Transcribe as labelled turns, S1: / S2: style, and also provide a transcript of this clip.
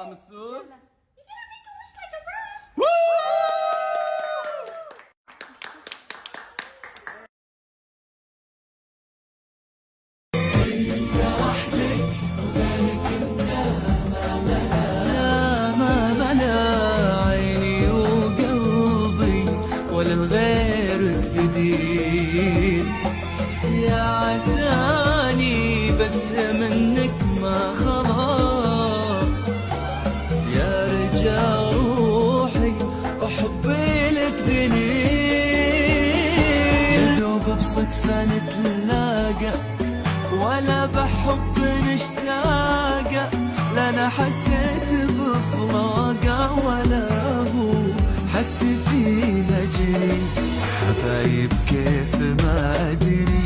S1: مسوس.
S2: وللغيرك بديل يا عساني بس منك ما خلاص يا رجال روحي وحبي لك دليل يا دوب بصدفة نتلاقى ولا بحب نشتاقى لا انا حسيت بفراقه ولا هو حس فيها جري حبايب كيف ما ادري